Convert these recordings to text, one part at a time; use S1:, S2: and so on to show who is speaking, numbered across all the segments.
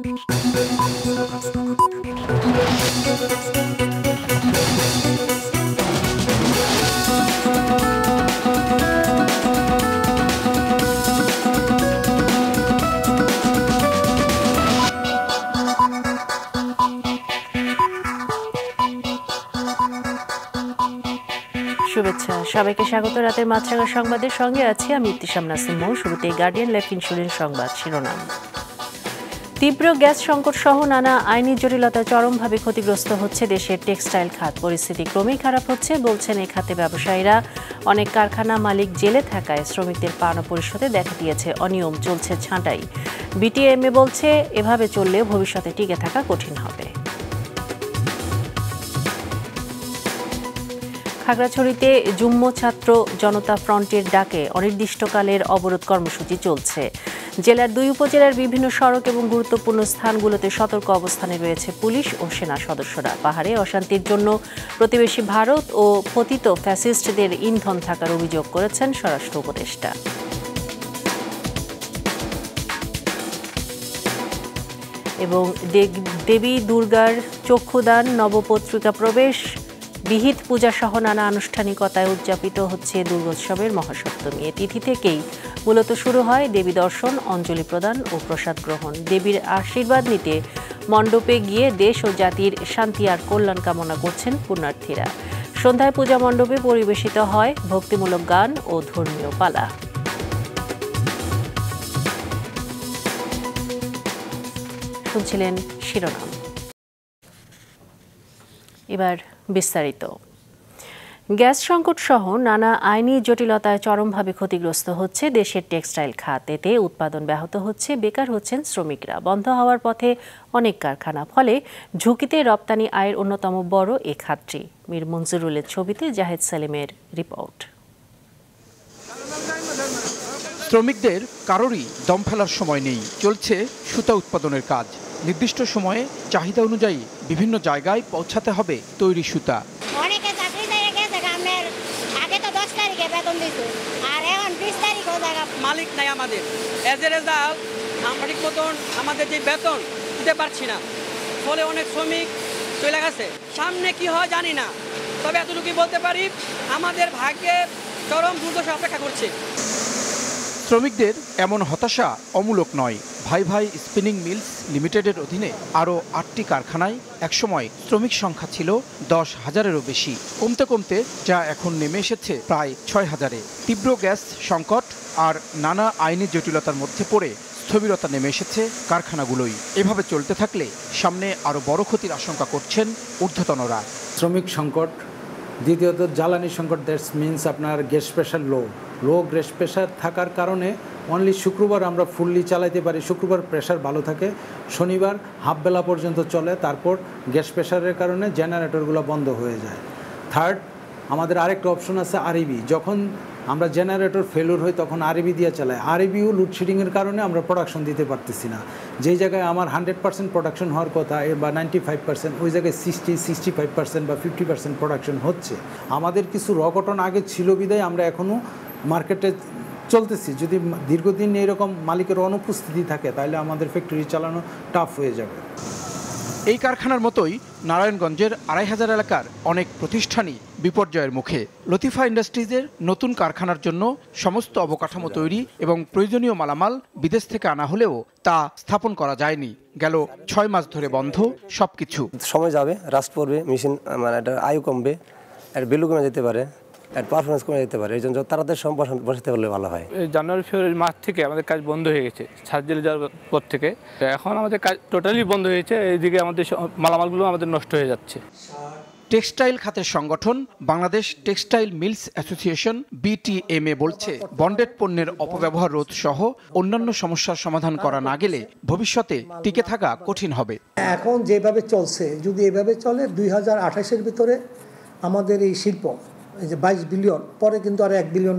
S1: শুভেচ্ছা, সবাইকে স্বাগত রাতের মাছরাঙা সংবাদের সঙ্গে আছি আমি ইতিশাম নাসিম মৌ। শুরুতে গার্ডিয়ান লাইফ ইন্স্যুরেন্স সংবাদ শিরোনাম। তীব্র গ্যাস সংকট সহ নানা আইনি জটিলতায় চরমভাবে ক্ষতিগ্রস্ত হচ্ছে দেশের টেক্সটাইল খাত। পরিস্থিতি ক্রমেই খারাপ হচ্ছে বলছেন এই খাতে ব্যবসায়ীরা। অনেক কারখানা মালিক জেলে থাকায় শ্রমিকদের পাওনা পরিশোধে দেখা দিয়েছে অনিয়ম, চলছে ছাঁটাই। বিটিএমএ বলছে এভাবে চললে ভবিষ্যতে টিকে থাকা কঠিন হবে। খাগড়াছড়িতে যুগ্ম ছাত্র জনতা ফ্রন্টের ডাকে অনির্দিষ্টকালের অবরোধ কর্মসূচি চলছে। জেলার ২ উপজেলার বিভিন্ন সড়ক এবং গুরুত্বপূর্ণ স্থানগুলোতে সতর্ক অবস্থানে রয়েছে পুলিশ ও সেনা সদস্যরা। পাহাড়ে অশান্তির জন্য প্রতিবেশী ভারত ও পতিত ফ্যাসিস্টদের ইন্ধন থাকার অভিযোগ করেছেন স্বরাষ্ট্র উপদেষ্টা। এবং দেবী দুর্গার চক্ষুদান, নবপত্রিকা প্রবেশ, বিহিত পূজা সহ নানা আনুষ্ঠানিকতায় উদযাপিত হচ্ছে দুর্গোৎসবের মহাসপ্তমী। এ তিথি থেকেই মূলত শুরু হয় দেবী দর্শন, অঞ্জলি প্রদান ও প্রসাদ গ্রহণ। দেবীর আশীর্বাদ নিতে মণ্ডপে গিয়ে দেশ ও জাতির শান্তি আর কল্যাণ কামনা করছেন পুণ্যার্থীরা। সন্ধ্যায় পূজা মণ্ডপে পরিবেশিত হয় ভক্তিমূলক গান ও ধর্মীয় পালা। শুনছিলেন শিরোনাম, এবার বিস্তারিত। গ্যাস সংকট সহ নানা আইনি জটিলতায় চরমভাবে ক্ষতিগ্রস্ত হচ্ছে দেশের টেক্সটাইল খাত। এতে উৎপাদন ব্যাহত হচ্ছে, বেকার হচ্ছেন শ্রমিকরা, বন্ধ হওয়ার পথে অনেক কারখানা। ফলে ঝুঁকিতে রপ্তানি আয়ের অন্যতম বড় এ খাতটি। মীর মঞ্জুরুলের ছবিতে জাহেদ সালিমের রিপোর্ট।
S2: শ্রমিকদের কারোরই দম ফেলার সময় নেই, চলছে সুতা উৎপাদনের কাজ। নির্দিষ্ট সময়ে চাহিদা অনুযায়ী বিভিন্ন জায়গায় পৌঁছাতে হবে তৈরি সুতা।
S3: মালিক নাই আমাদের, এজ এ রেজাল্ট আমরা ঠিক মতন আমাদের যে বেতন দিতে পারছি না, ফলে অনেক শ্রমিক চলে গেছে। সামনে কি হয় জানি না, তবে এতটুকুই বলতে পারি আমাদের ভাগ্যে চরম দুর্দশা অপেক্ষা করছে।
S2: শ্রমিকদের এমন হতাশা অমূলক নয়। ভাই ভাই স্পিনিং মিলস লিমিটেডের অধীনে আরও ৮টি কারখানায় একসময় শ্রমিক সংখ্যা ছিল ১০,০০০-এরও বেশি। কমতে কমতে যা এখন নেমে এসেছে প্রায় ৬,০০০-এ। তীব্র গ্যাস সংকট আর নানা আইনি জটিলতার মধ্যে পড়ে স্থবিরতা নেমে এসেছে কারখানাগুলোই। এভাবে চলতে থাকলে সামনে আরও বড় ক্ষতির আশঙ্কা করছেন ঊর্ধ্বতনরা।
S4: শ্রমিক সংকট, দ্বিতীয়ত জ্বালানি সংকট, দ্যাটস মিনস আপনার gas pressure low gas pressure থাকার কারণে অনলি শুক্রবার আমরা ফুললি চালাইতে পারি। শুক্রবার প্রেশার ভালো থাকে, শনিবার হাফ বেলা পর্যন্ত চলে, তারপর গ্যাস প্রেশারের কারণে জেনারেটরগুলো বন্ধ হয়ে যায়। থার্ড, আমাদের আরেকটা অপশন আছে আরইবি। যখন আমরা জেনারেটর ফেলিওর হয় তখন আরইবি দিয়ে চালাই। আরইবিও লোডশেডিংয়ের কারণে আমরা প্রোডাকশন দিতে পারতেছি না। যেই জায়গায় আমার 100% প্রোডাকশন হওয়ার কথা বা 95%, ওই জায়গায় 65% বা 50% প্রোডাকশন হচ্ছে। আমাদের কিছু রকটন আগে ছিল বিদায় আমরা এখনও মার্কেটে চলতেছি। যদি দীর্ঘদিন এইরকম মালিকের অনুপস্থিতি থাকে তাহলে আমাদের ফ্যাক্টরি চালানো টাফ হয়ে যাবে।
S2: এই কারখানার মতোই নারায়ণগঞ্জের ২৫০০ এলাকার অনেক প্রতিষ্ঠানই বিপর্যয়ের মুখে। লতিফা ইন্ডাস্ট্রিজের নতুন কারখানার জন্য সমস্ত অবকাঠামো তৈরি এবং প্রয়োজনীয় মালামাল বিদেশ থেকে আনা হলেও তা স্থাপন করা যায়নি। গেল ৬ মাস ধরে বন্ধ সবকিছু।
S5: সময় যাবে, রাস্ট পড়বে, মেশিন মানে একটা আয়ু কমবে, একটা বেলু কমে যেতে পারে, পারফরমেন্স কমে যেতে পারে। এই জন্য তাড়াতাড়ি বসাতে পারলে ভালো হয়।
S6: জানুয়ারি ফেব্রুয়ারি মাস থেকে আমাদের কাজ বন্ধ হয়ে গেছে, সার্জারি যাওয়ার পর থেকে। এখন আমাদের কাজ টোটালি বন্ধ হয়েছে। এইদিকে আমাদের মালামালগুলো আমাদের নষ্ট হয়ে যাচ্ছে।
S2: টেক্সটাইল খাতের সংগঠন Bangladesh textile mills association BTMA বলছে, বন্ডেড পণ্যের অপব্যবহার রোধ সহ অন্যান্য সমস্যার সমাধান করা না গেলে ভবিষ্যতে টিকে থাকা কঠিন হবে।
S7: এখন যেভাবে চলছে, যদি এভাবে চলে 2028-এর ভিতরে আমাদের এই শিল্প এই যে 22 বিলিয়ন, পরে কিন্তু আর $1 বিলিয়ন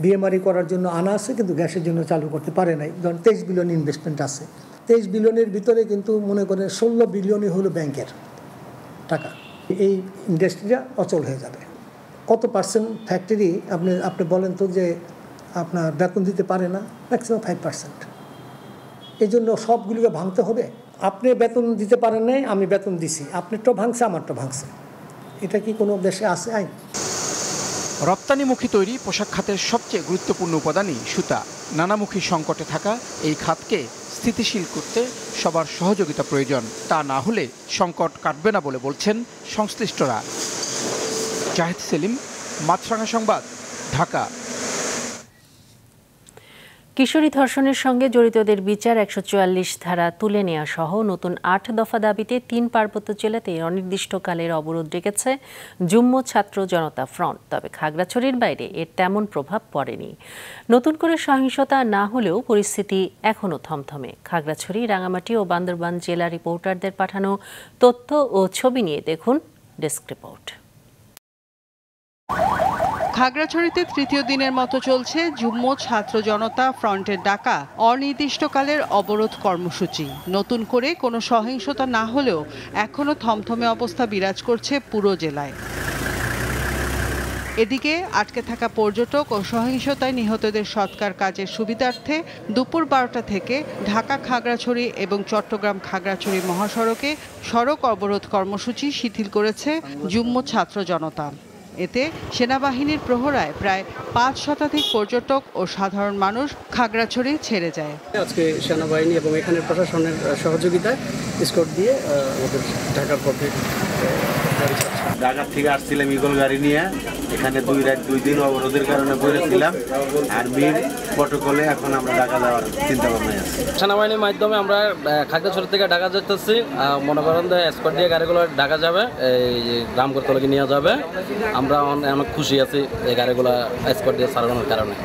S7: বিএমআরই করার জন্য আনা আছে, কিন্তু গ্যাসের জন্য চালু করতে পারে নাই। ধরুন 23 বিলিয়ন ইনভেস্টমেন্ট আছে। 23 বিলিয়নের ভিতরে কিন্তু মনে করেন 16 বিলিয়নই হলো ব্যাংকের টাকা। এই ইন্ডাস্ট্রিটা অচল হয়ে যাবে। কত পার্সেন্ট ফ্যাক্টরি আপনি বলেন তো যে আপনার বেতন দিতে পারে না? ম্যাক্সিমাম 5%। এই জন্য সবগুলিকে ভাঙতে হবে। আপনি বেতন দিতে পারেন নাই, আমি বেতন দিছি, আপনারটা ভাঙছে, আমারটা ভাঙছে, এটা কি কোনো দেশে আছে আইন?
S2: রপ্তানিমুখী তৈরি পোশাক খাতের সবচেয়ে গুরুত্বপূর্ণ উপাদানই সুতা। নানামুখী সংকটে থাকা এই খাতকে স্থিতিশীল করতে সবার সহযোগিতা প্রয়োজন। তা না হলে সংকট কাটবে না বলে বলছেন সংশ্লিষ্টরা। জাহিদ সেলিম, মাছরাঙা সংবাদ, ঢাকা।
S1: কিশোরী ধর্ষণের সঙ্গে জড়িতদের বিচার ১৪৪ ধারা তুলে নেওয়া সহ নতুন ৮ দফা দাবিতে ৩ পার্বত্য জেলাতে অনির্দিষ্টকালের অবরোধ রেখেছে যুগ্ম ছাত্র জনতা ফ্রন্ট। তবে খাগড়াছড়ির বাইরে এর তেমন প্রভাব পড়েনি। নতুন করে সহিংসতা না হলেও পরিস্থিতি এখনও থমথমে। খাগড়াছড়ি, রাঙামাটি ও বান্দরবান জেলা রিপোর্টারদের পাঠানো তথ্য ও ছবি নিয়ে দেখুন ডেস্ক রিপোর্ট।
S8: খাগড়াছড়িতে তৃতীয় দিনের মতো চলছে যুগ্ম ছাত্র জনতা ফ্রন্টের ডাকা অনির্দিষ্টকালের অবরোধ কর্মসূচি। নতুন করে কোনো সহিংসতা না হলেও এখনও থমথমে অবস্থা বিরাজ করছে পুরো জেলায়। এদিকে আটকে থাকা পর্যটক ও সহিংসতায় নিহতদের সৎকার কাজের সুবিধার্থে দুপুর ১২টা থেকে ঢাকা খাগড়াছড়ি এবং চট্টগ্রাম খাগড়াছড়ি মহাসড়কে সড়ক অবরোধ কর্মসূচি শিথিল করেছে যুগ্ম ছাত্র জনতা। এতে সেনাবাহিনীর প্রহরায় প্রায় ৫ শতাধিক পর্যটক ও সাধারণ মানুষ খাগড়াছড়ি ছেড়ে যায়।
S3: আজকে সেনাবাহিনী এবং এখানের প্রশাসনের সহযোগিতায় স্কট দিয়ে আমাদের ঢাকার পথে
S9: ঢাকা থেকে আসছিলাম ইগল গাড়ি নিয়ে। এখানে 2 রাত 2 দিন অবরোধের কারণে পড়েছিলাম। আর্মির প্রটোকলে এখন আমরা ঢাকা যাওয়ার চিন্তা ভাবনা আছে।
S10: সেনাবাহিনীর মাধ্যমে আমরা খাগড়াছড়ি থেকে ঢাকা যেতেছি। মনে করেন যে স্কট দিয়ে গাড়িগুলো ঢাকা যাবে, এই রামগড়তলাকে নিয়ে যাবে। আমরা অনেক খুশি আছি এই গাড়িগুলো স্কট দিয়ে চালানোর কারণে।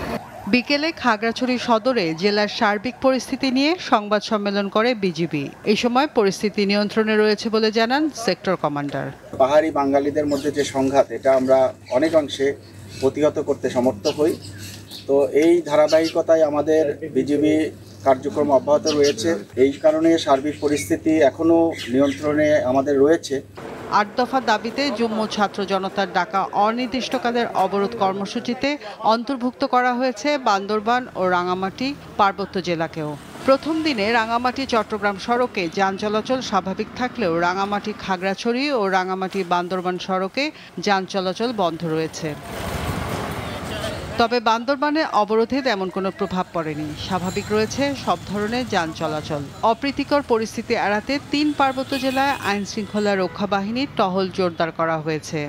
S8: বিকেলে খাগড়াছড়ি সদরে জেলার সার্বিক পরিস্থিতি নিয়ে সংবাদ সম্মেলন করে বিজিবি। এই সময় পরিস্থিতি নিয়ন্ত্রণে রয়েছে বলে জানান সেক্টর কমান্ডার।
S11: পাহাড়ি বাঙালিদের মধ্যে যে সংঘাত, এটা আমরা অনেকাংশে প্রতিহত করতে সমর্থ হই। তো এই ধারাবাহিকতায় আমাদের বিজিবি কার্যক্রম অব্যাহত রয়েছে। এই কারণে সার্বিক পরিস্থিতি এখনও নিয়ন্ত্রণে আমাদের রয়েছে।
S8: ৮ দফা দাবিতে যুগ্ম ছাত্র জনতার ডাকা অনির্দিষ্টকালের অবরোধ কর্মসূচিতে অন্তর্ভুক্ত করা হয়েছে বান্দরবান ও রাঙামাটি পার্বত্য জেলাকেও। প্রথম দিনে রাঙামাটি চট্টগ্রাম সড়কে যান চলাচল স্বাভাবিক থাকলেও রাঙামাটি খাগড়াছড়ি ও রাঙামাটি বান্দরবান সড়কে যান চলাচল বন্ধ রয়েছে। তবে বান্দরবানে অবরোধে তেমন কোনো প্রভাব পড়েনি, স্বাভাবিক রয়েছে সব ধরনের যান চলাচল। অপ্রীতিকর পরিস্থিতি এড়াতে 3 পার্বত্য জেলায় আইন শৃঙ্খলা রক্ষা বাহিনীর টহল জোরদার করা হয়েছে।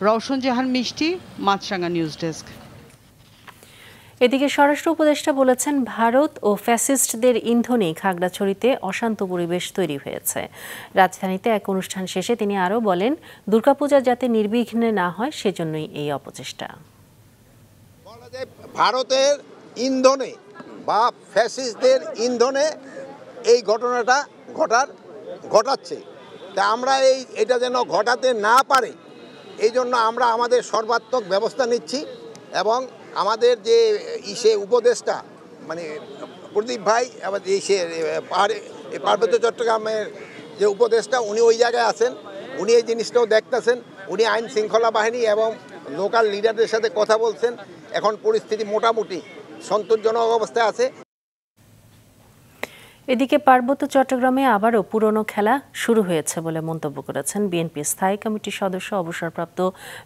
S8: রওশন জাহান মিষ্টি, মাছরাঙা নিউজ ডেস্ক।
S1: এদিকে স্বরাষ্ট্র উপদেষ্টা বলেছেন, ভারত ও ফ্যাসিস্টদের ইন্ধনে খাগড়াছড়িতে অশান্ত পরিবেশ তৈরি হয়েছে। রাজধানীতে এক অনুষ্ঠান শেষে তিনি আরও বলেন, দুর্গাপূজা যাতে নির্বিঘ্নে না হয় সেজন্যই এই অপচেষ্টা।
S12: ভারতের ইন্ধনে বা ফ্যাসিস্টদের ইন্ধনে এই ঘটনাটা ঘটাচ্ছে। তা আমরা এটা যেন ঘটাতে না পারে এই জন্য আমরা আমাদের সর্বাত্মক ব্যবস্থা নিচ্ছি। এবং আমাদের যে উপদেষ্টা মানে প্রদীপ ভাই, আবার পার্বত্য চট্টগ্রামের যে উপদেষ্টা, উনি ওই জায়গায় আছেন, উনি এই জিনিসটাও দেখতেছেন। উনি আইন শৃঙ্খলা বাহিনী এবং লোকাল লিডারদের সাথে কথা বলছেন। এখন পরিস্থিতি মোটামুটি সন্তোষজনক অবস্থায় আছে।
S1: এদিকে পার্বত্য চট্টগ্রামে আবারও পুরনো খেলা শুরু হয়েছে বলে মন্তব্য করেছেন বিএনপি স্থায়ী কমিটির সদস্য অবসরপ্রাপ্ত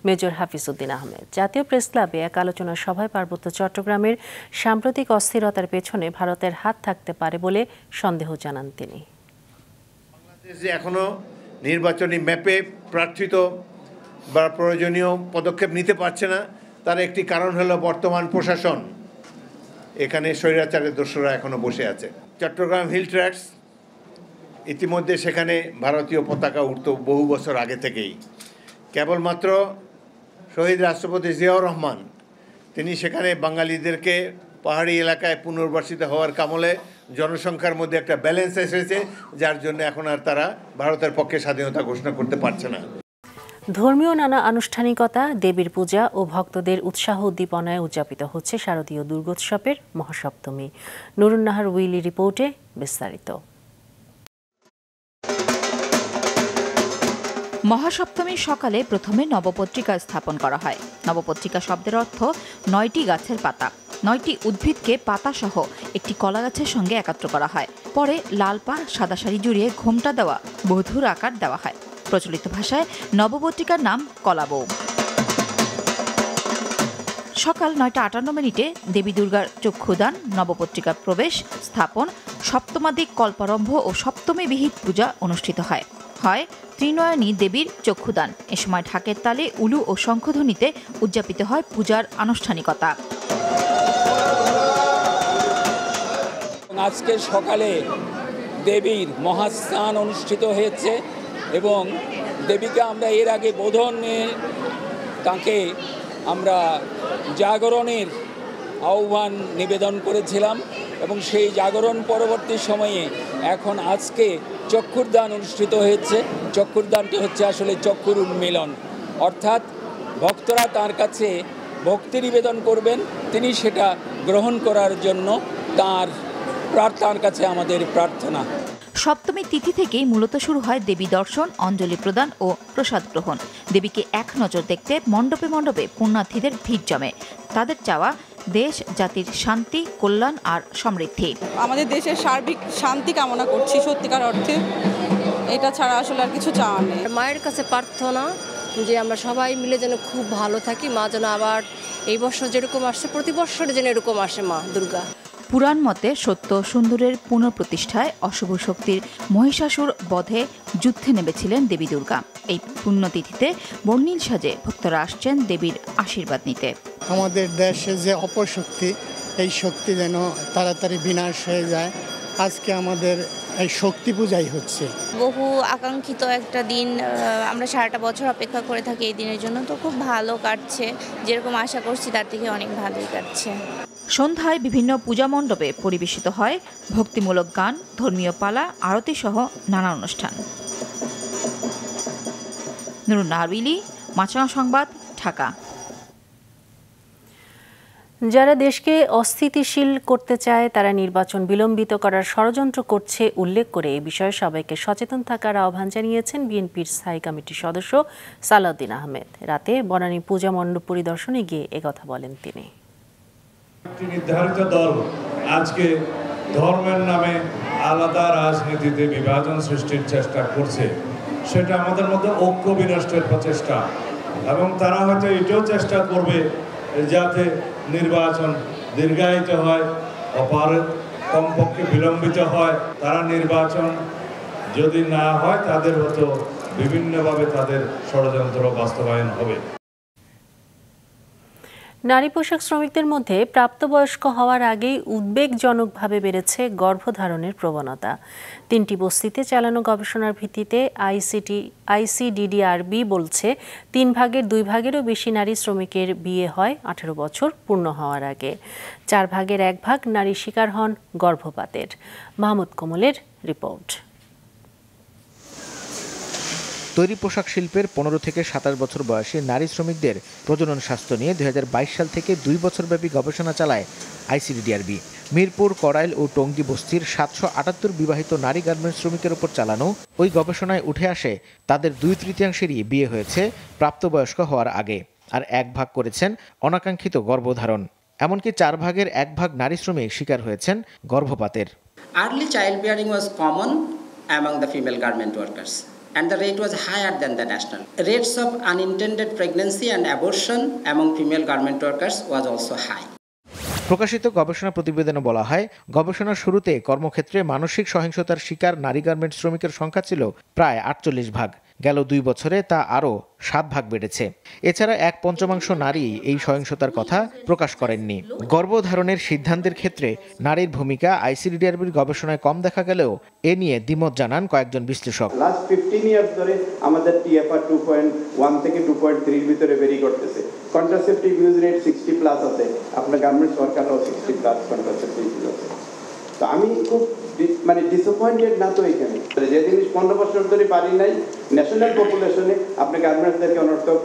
S1: মেজর হাফিজউদ্দিন আহমেদ। জাতীয় প্রেস ক্লাবে এক আলোচনা সভায় পার্বত্য চট্টগ্রামের সাম্প্রতিক অস্থিরতার পেছনে ভারতের হাত থাকতে পারে বলে সন্দেহ জানান তিনি।
S13: বাংলাদেশ যে এখনো নির্বাচনী ম্যাপে প্রার্থিত বা প্রয়োজনীয় পদক্ষেপ নিতে পারছে না, তার একটি কারণ হলো বর্তমান প্রশাসন এখানে স্বৈরাচারের দোসররা এখনো বসে আছে। চট্টগ্রাম হিল ট্র্যাক্স ইতিমধ্যে সেখানে ভারতীয় পতাকা উঠত বহু বছর আগে থেকেই। কেবলমাত্র শহীদ রাষ্ট্রপতি জিয়াউর রহমান তিনি সেখানে বাঙালিদেরকে পাহাড়ি এলাকায় পুনর্বাসিত হওয়ার কামলে জনসংখ্যার মধ্যে একটা ব্যালেন্স এসেছে, যার জন্য এখন আর তারা ভারতের পক্ষে স্বাধীনতা ঘোষণা করতে পারছে না।
S1: ধর্মীয় নানা আনুষ্ঠানিকতা, দেবীর পূজা ও ভক্তদের উৎসাহ উদ্দীপনায় উদযাপিত হচ্ছে শারদীয় দুর্গোৎসবের মহাসপ্তমী। নুরুন নাহার উইলি রিপোর্টে বিস্তারিত।
S14: মহাসপ্তমীর সকালে প্রথমে নবপত্রিকা স্থাপন করা হয়। নবপত্রিকা শব্দের অর্থ 9টি গাছের পাতা। 9টি উদ্ভিদকে পাতাসহ একটি কলা গাছের সঙ্গে একাত্র করা হয়। পরে লাল পাড় সাদা শাড়ি জড়িয়ে ঘোমটা দেওয়া বধূর আকার দেওয়া হয়। প্রচলিত ভাষায় নবপত্রিকার নাম কলাবৌ। সকাল 9:58 দেবী দুর্গার চক্ষুদান, নবপত্রিকার প্রবেশ, স্থাপন, সপ্তমাদিক কল্পারম্ভ ও সপ্তমী বিহিত পূজা অনুষ্ঠিত হয়। ত্রিনয়নী দেবীর চক্ষুদান। এ সময় ঢাকের তালে, উলু ও শঙ্খধ্বনিতে উদযাপিত হয় পূজার আনুষ্ঠানিকতা।
S15: আজকে সকালে দেবীর মহাস্নান অনুষ্ঠিত হয়েছে এবং দেবীকে আমরা এর আগে বোধনে তাকে আমরা জাগরণের আহ্বান নিবেদন করেছিলাম এবং সেই জাগরণ পরবর্তী সময়ে এখন আজকে চক্ষুরদান অনুষ্ঠিত হয়েছে। চক্ষুরদানটি হচ্ছে আসলে চক্ষুর উন্মিলন, অর্থাৎ ভক্তরা তার কাছে ভক্তি নিবেদন করবেন, তিনি সেটা গ্রহণ করার জন্য তার কাছে আমাদের প্রার্থনা।
S14: সপ্তমী তিথি থেকেই মূলত শুরু হয় দেবী দর্শন, অঞ্জলি প্রদান ও প্রসাদ গ্রহণ। দেবীকে এক নজর দেখতে মণ্ডপে মণ্ডপে পুণ্যার্থীদের ভিড় জমে। তাদের চাওয়া দেশ জাতির শান্তি, কল্যাণ আর সমৃদ্ধি।
S16: আমাদের দেশের সার্বিক শান্তি কামনা করছি সত্যিকার অর্থে, এটা ছাড়া আসলে আর কিছু চাওয়ার নেই।
S17: মায়ের কাছে প্রার্থনা যে আমরা সবাই মিলে যেন খুব ভালো থাকি, মা যেন আবার এই বছর যেরকম আসছে প্রতি বছর যেন এরকম আসে মা দুর্গা।
S14: পুরাণ মতে সত্য সুন্দরের পুনঃপ্রতিষ্ঠায় অশুভ শক্তির মহিষাসুর বধে যুদ্ধে নেমেছিলেন দেবী দুর্গা। এই পুণ্যতিথিতে বর্ণিল সাজে ভক্তরা আসছেন দেবীর আশীর্বাদ নিতে।
S18: আমাদের দেশে যে অপশক্তি, এই শক্তি যেন তাড়াতাড়ি বিনাশ হয়ে যায়। আজকে আমাদের এই শক্তি পূজাই হচ্ছে।
S19: বহু আকাঙ্ক্ষিত একটা দিন, আমরা সারাটা বছর অপেক্ষা করে থাকি এই দিনের জন্য, তো খুব ভালো কাটছে, যেরকম আশা করছি তার থেকে অনেক ভালোই কাটছে।
S14: সন্ধ্যায় বিভিন্ন পূজা মণ্ডপে পরিবেশিত হয় ভক্তিমূলক গান, ধর্মীয় পালা, আরতি সহ নানা অনুষ্ঠান। নুরুন নাহারবিলি, মাছরাঙা সংবাদ, ঢাকা।
S1: যারা দেশকে অস্থিতিশীল করতে চায় তারা নির্বাচন বিলম্বিত করার ষড়যন্ত্র করছে উল্লেখ করে এ বিষয়ে সবাইকে সচেতন থাকার আহ্বান জানিয়েছেন বিএনপির স্থায়ী কমিটির সদস্য সালাউদ্দিন আহমেদ। রাতে বনানী পূজা মণ্ডপ পরিদর্শনে গিয়ে একথা বলেন তিনি।
S20: একটি নির্ধারিত দল আজকে ধর্মের নামে আলাদা রাজনীতিতে বিভাজন সৃষ্টির চেষ্টা করছে, সেটা আমাদের মধ্যে ঐক্য বিনষ্টের প্রচেষ্টা, এবং তারা হয়তো এটাও চেষ্টা করবে যাতে নির্বাচন দীর্ঘায়িত হয়, কমপক্ষে বিলম্বিত হয়। তারা নির্বাচন যদি না হয় তাদের হয়তো বিভিন্নভাবে তাদের ষড়যন্ত্র বাস্তবায়ন হবে।
S1: নারী পোশাক শ্রমিকদের মধ্যে প্রাপ্তবয়স্ক হওয়ার আগেই উদ্বেগজনকভাবে বেড়েছে গর্ভধারণের প্রবণতা। 3টি বস্তিতে চালানো গবেষণার ভিত্তিতে আইসিডিডিআরবি বলছে 3 ভাগের 2 ভাগেরও বেশি নারী শ্রমিকের বিয়ে হয় 18 বছর পূর্ণ হওয়ার আগে। 4 ভাগের 1 ভাগ নারী শিকার হন গর্ভপাতের। মাহমুদ কমলের রিপোর্ট।
S2: তৈরি পোশাক শিল্পের 15 থেকে 27 বছর বয়সী নারী শ্রমিকদের প্রজনন স্বাস্থ্য নিয়ে 2022 সাল থেকে 2 বছরব্যাপী গবেষণা চালায় আইসিডিডিআরবি। মিরপুর, কড়াইল ও টঙ্গী বস্তির 778 বিবাহিত নারী গার্মেন্টস শ্রমিকের উপর চালানো ওই গবেষণায় উঠে আসে তাদের 2/3 বিয়ে হয়েছে প্রাপ্তবয়স্ক হওয়ার আগে, আর 1 ভাগ করেছেন অনাকাঙ্ক্ষিত গর্ভধারণ। এমনকি 4 ভাগের 1 ভাগ নারী শ্রমিক শিকার হয়েছেন গর্ভপাতের।
S21: Early childbearing was common among the female garment workers, and the rate was higher than the national. Rates of unintended pregnancy and abortion among female garment workers was also high.
S2: প্রকাশিত গবেষণা প্রতিবেদনে বলা হয়, গবেষণার শুরুতে কর্মক্ষেত্রে মানসিক সহিংসতার শিকার নারী গার্মেন্টস শ্রমিকের সংখ্যা ছিল প্রায় 48 ভাগ। গেল 2 বছরে তা আরও 7 ভাগ বেড়েছে। এছাড়া 1/5 নারী এই সহিংসতার কথা প্রকাশ করেননি। গর্ভধারণের সিদ্ধান্তের ক্ষেত্রে নারীর ভূমিকা আইসিডিডিআরবির গবেষণায় কম দেখা গেলেও এ নিয়ে দ্বিমত জানান কয়েকজন বিশ্লেষক।
S22: লাস্ট 15 ইয়ার্স ধরে আমাদের টিএফআর 2.1 থেকে 2.3 এর ভিতরে ভেরি করতেছে। কন্ট্রাসেপটিভ ইউজ রেট 60 প্লাস আছে, আপনার গার্মেন্টস ওয়ার্কারও 60 প্লাস কন্ট্রাসেপটিভ ইউজ আছে। তো আমি খুব ডিসঅ্যাপয়েন্টেড না তো এখানে, যে জিনিস 15 বছর ধরে পারি নাই, ন্যাশনাল পপুলেশনে আপনি গার্মেন্টসদেরকে অনর্থক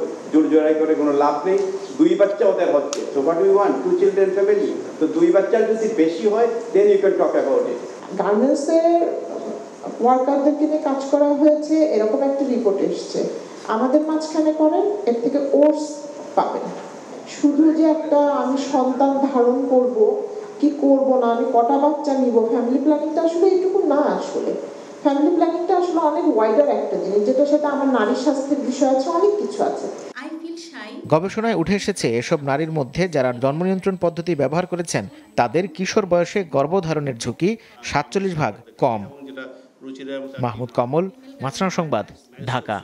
S22: জোড়াই করে কোনো লাভ নেই। 2 বাচ্চা ওদের হচ্ছে, so what we want 2 children family. তো 2 বাচ্চার যদি বেশি হয় then you can talk about it.
S23: গার্মেন্টসের ওয়ার্কারদেরকে নিয়ে কাজ করা হয়েছে, এরকম একটা রিপোর্ট এসছে। আমাদের মাঝখানে করেন, এর থেকে ওর্স পাবেন। শুধু যে একটা আমি সন্তান ধারণ করব কি করব না, আমি কটা বাচ্চা নিব, ফ্যামিলি প্ল্যানিংটা আসলে এইটুকু না। আসলে ফ্যামিলি প্ল্যানিংটা আসলে অনেক ওয়াইডার একটা জিনিস, যেটা সেটা আমার নারী স্বাস্থ্যের বিষয় আছে, অনেক কিছু আছে।
S2: গবেষণায় উঠে এসেছে এসব নারীর মধ্যে যারা জন্ম নিয়ন্ত্রণ পদ্ধতি ব্যবহার করেছেন তাদের কিশোর বয়সে গর্ভধারণের ঝুঁকি 47% কম। মাহমুদ কমল, মাছরাঙা সংবাদ, ঢাকা।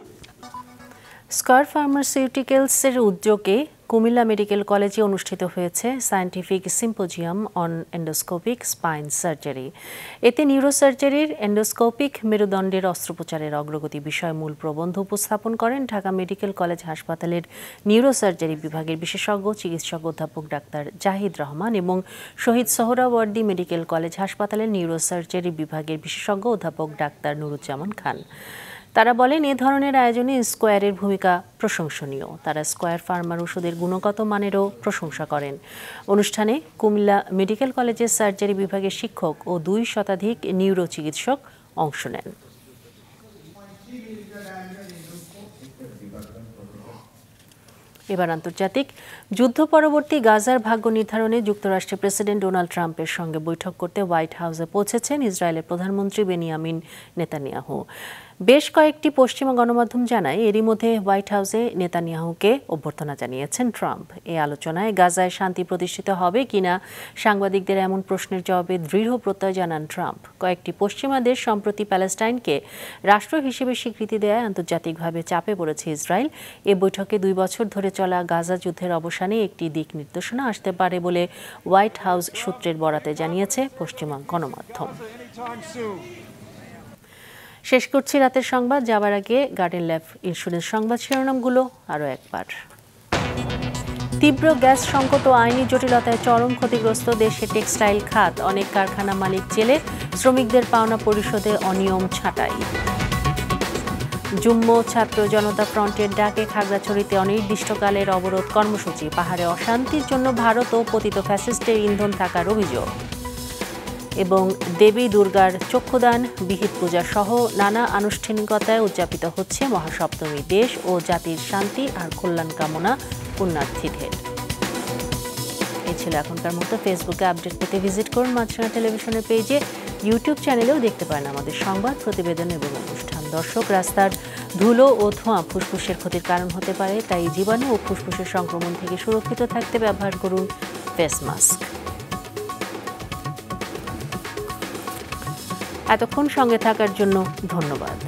S1: স্কয়ার ফার্মাসিউটিক্যালসের উদ্যোগে কুমিল্লা মেডিকেল কলেজে অনুষ্ঠিত হয়েছে scientific symposium on endoscopic spine surgery. এতে নিউরোসার্জারির এন্ডোস্কোপিক মেরুদণ্ডের অস্ত্রোপচারের অগ্রগতি বিষয়ে মূল প্রবন্ধ উপস্থাপন করেন ঢাকা মেডিকেল কলেজ হাসপাতালের নিউরোসার্জারি বিভাগের বিশেষজ্ঞ চিকিৎসক অধ্যাপক ডাক্তার জাহিদ রহমান এবং শহীদ সোহরাওয়ার্দী মেডিকেল কলেজ হাসপাতালের নিউরোসার্জারি বিভাগের বিশেষজ্ঞ অধ্যাপক ডাক্তার নুরুজ্জামান খান। তারা বলেন, এ ধরনের আয়োজনে স্কয়ারের ভূমিকা প্রশংসনীয়। তারা স্কয়ার ফার্মার ওষুধের গুণগত মানেরও প্রশংসা করেন। অনুষ্ঠানে কুমিল্লা মেডিকেল কলেজের সার্জারি বিভাগের শিক্ষক ও 2 শতাধিক নিউরো চিকিৎসক অংশ নেন। এবার আন্তর্জাতিক। যুদ্ধ পরবর্তী গাজার ভাগ্য নির্ধারণে যুক্তরাষ্ট্রের প্রেসিডেন্ট ডোনাল্ড ট্রাম্পের সঙ্গে বৈঠক করতে হোয়াইট হাউসে পৌঁছেছেন ইসরায়েলের প্রধানমন্ত্রী বেনিয়ামিন নেতানিয়াহু। বেশ কয়েকটি পশ্চিমা গণমাধ্যম জানায়, এরই মধ্যে হোয়াইট হাউসে নেতানিয়াহুকে অভ্যর্থনা জানিয়েছেন ট্রাম্প। এই আলোচনায় গাজায় শান্তি প্রতিষ্ঠিত হবে কিনা সাংবাদিকদের এমন প্রশ্নের জবাবে দৃঢ় প্রত্যয় জানান ট্রাম্প। কয়েকটি পশ্চিমা দেশ সম্প্রতি প্যালেস্টাইনকে রাষ্ট্র হিসেবে স্বীকৃতি দেয় আন্তর্জাতিকভাবে চাপে পড়েছে ইসরায়েল। এ বৈঠকে 2 বছর ধরে চলা গাজা যুদ্ধের অবসানে একটি দিক নির্দেশনা আসতে পারে বলে হোয়াইট হাউস সূত্রের বরাতে জানিয়েছে পশ্চিমা গণমাধ্যম। শেষ করছি রাতের সংবাদ। যাবার আগে গার্ডেন লাইফ ইন্স্যুরেন্স সংবাদ শিরোনামগুলো আরও একবার। তীব্র গ্যাস সংকট ও আইনি জটিলতায় চরম ক্ষতিগ্রস্ত দেশের টেক্সটাইল খাত। অনেক কারখানা মালিক জেলে, শ্রমিকদের পাওনা পরিশোধে অনিয়ম ছাঁটাই। যুগ্ম ছাত্র জনতা ফ্রন্টের ডাকে খাগড়াছড়িতে অনির্দিষ্টকালের অবরোধ কর্মসূচি। পাহাড়ে অশান্তির জন্য ভারত ও পতিত ফ্যাসিস্টের ইন্ধন থাকার অভিযোগ। এবং দেবী দুর্গার চক্ষুদান, বিহিত পূজা সহ নানা আনুষ্ঠানিকতায় উদযাপিত হচ্ছে মহাসপ্তমী। দেশ ও জাতির শান্তি আর কল্যাণ কামনা পুণ্যার্থীদের। এই ছিল এখনকার মতো। ফেসবুকে আপডেট পেতে ভিজিট করুন মাছরাঙা টেলিভিশনের পেজে। ইউটিউব চ্যানেলেও দেখতে পারেন আমাদের সংবাদ, প্রতিবেদন এবং অনুষ্ঠান। দর্শক, রাস্তার ধুলো ও ধোঁয়া ফুসফুসের ক্ষতির কারণ হতে পারে, তাই জীবাণু ও ফুসফুসের সংক্রমণ থেকে সুরক্ষিত থাকতে ব্যবহার করুন ফেস মাস্ক। এতক্ষণ সঙ্গে থাকার জন্য ধন্যবাদ।